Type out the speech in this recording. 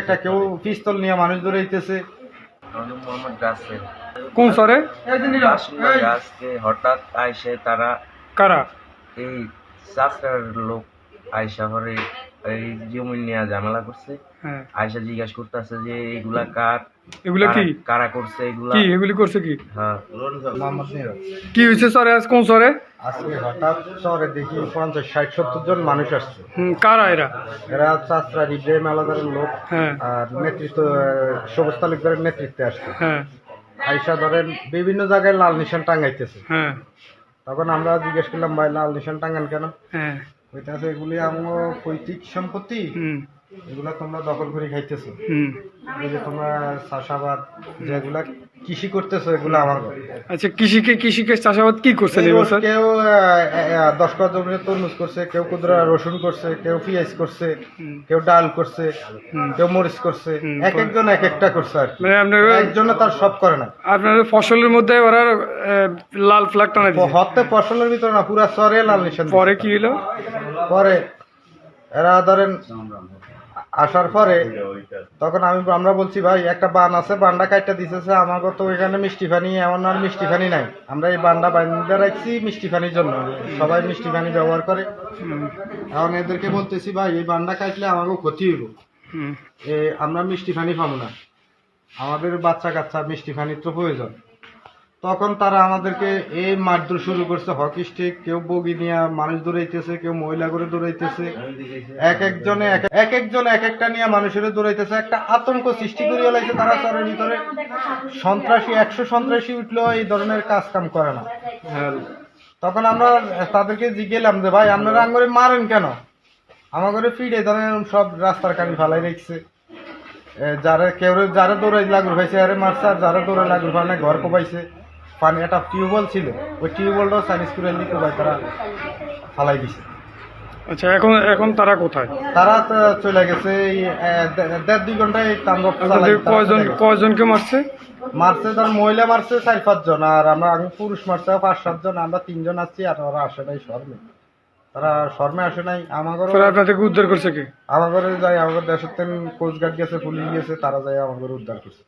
একটা কেউ পিস্তল নিয়ে মানুষ দৌড়াইতেছে। মোহাম্মদ রাসেল কোন সরে আজকে হঠাৎ আইসে তারা কারা এই চাষের লোক আয়সা ঘরে এই জমি নিয়ে ঝামেলা করছে। হ্যাঁ আয়সা জিজ্ঞাসা করতেছে যে এগুলা কার, এগুলা কি কারা করছে এগুলা। কি এগুলি করছে কি হ্যাঁ মোহাম্মদ নিরজ। কি হয়েছে সরে আজ কোন সরে আজকে হঠাৎ শহরে দেখি 50-60-70 জন মানুষ আসছে। কারা এরা এরা চাষরা ইব্রাহিম আলাদারের লোক হ্যাঁ আর নেতৃত্ব সবুজ তালুকদারের নেতৃত্বে আসছে। হ্যাঁ আইসা ধরেন বিভিন্ন জায়গায় লাল নিশান টাঙ্গাইতেছে। হ্যাঁ তখন আমরা জিজ্ঞেস করলাম, ভাই লাল নিশান টাঙ্গান কেন? হ্যাঁ ওইটাছে এগুলি আমার পৈতৃক সম্পত্তি, এগুলা তোমরা দখল করে খাইতেছো। এই যে তোমরা চাষাবাদ যেগুলা কৃষি করতেছো এগুলো আমার ঘর। আচ্ছা কৃষিকে চাষাবাদ কি করছেন এই বছর? কেউ 10 কাঠা জমিতে তরমুজ করছে, কেউ কুদরা রসুন করছে, কেউ পেঁয়াজ করছে, কেউ ডাল করছে, কেউ মরিচ করছে। এক একজন এক একটা করছে আর কি। মানে আপনার একজনে তার সব করে না। আপনার ফসলের মধ্যে ওরা লাল ফ্ল্যাগ টানা দিচ্ছে। হতে ফসলের ভিতরে না, পুরা চরে লাল নিশান দিছে। পরে কি হলো? পরে এরা ধরেন আসার পরে তখন আমরা বলছি, ভাই একটা বান আছে, বানটা কাটটা দিতেছে আমাকে, তো এখানে মিষ্টি পানি এমন আর মিষ্টি পানি নাই, আমরা এই বানটা বান্ধা রাখছি মিষ্টি পানির জন্য, সবাই মিষ্টি পানি ব্যবহার করে। এখন এদেরকে বলতেছি, ভাই এই বানটা কাটলে আমাকে ক্ষতি হইব, আমরা মিষ্টি পানি পাবো না, আমাদের বাচ্চা কাচ্চা মিষ্টি পানির তো প্রয়োজন। তখন তারা আমাদেরকে এই মারধর শুরু করছে, হকি স্টিক, কেউ বগি নিয়ে মানুষ দৌড়াইতেছে, কেউ মহিলা করে দৌড়াইতেছে, এক একজন এক একটা নিয়ে মানুষের দৌড়াইতেছে। একটা আতঙ্ক সৃষ্টি করিয়া লাগছে তারা চরের ভিতরে। সন্ত্রাসী 100 সন্ত্রাসী উঠলেও এই ধরনের কাজ কাম করে না। তখন আমরা তাদেরকে জিজ্ঞেলাম যে, ভাই আপনারা আঙ্গরে মারেন কেন? আমার ঘরে ফিরে ধরেন সব রাস্তার কানি ফালাই রেখছে। যারা দৌড়াই লাগুর পাইছে আরে মারছে, আর যারা দৌড়াই লাগুর পায় না ঘর কোপাইছে। পানি একটা টিউবওয়েল ছিল, ওই টিউবওয়েলটাও চাইনিজ করে নিতে ভাই তারা ফালাই দিছে। আচ্ছা এখন তারা কোথায়? তারা তো চলে গেছে। এই 1.5-2 ঘন্টায় তাণ্ডব কয়জনকে মারছে? ধর মহিলা মারছে 4-5 জন, আর আমরা পুরুষ মারছে 5-7 জন, আমরা 3 জন আছি। আর ওরা আসে নাই শর্মে, তারা শর্মে আসে নাই। আপনাদেরকে উদ্ধার করছে কি? আমার ঘরে যাই, আমাদের দেশের কোস্টগার্ড গেছে, পুলিশ গেছে, তারা যাই আমার ঘরে উদ্ধার করছে।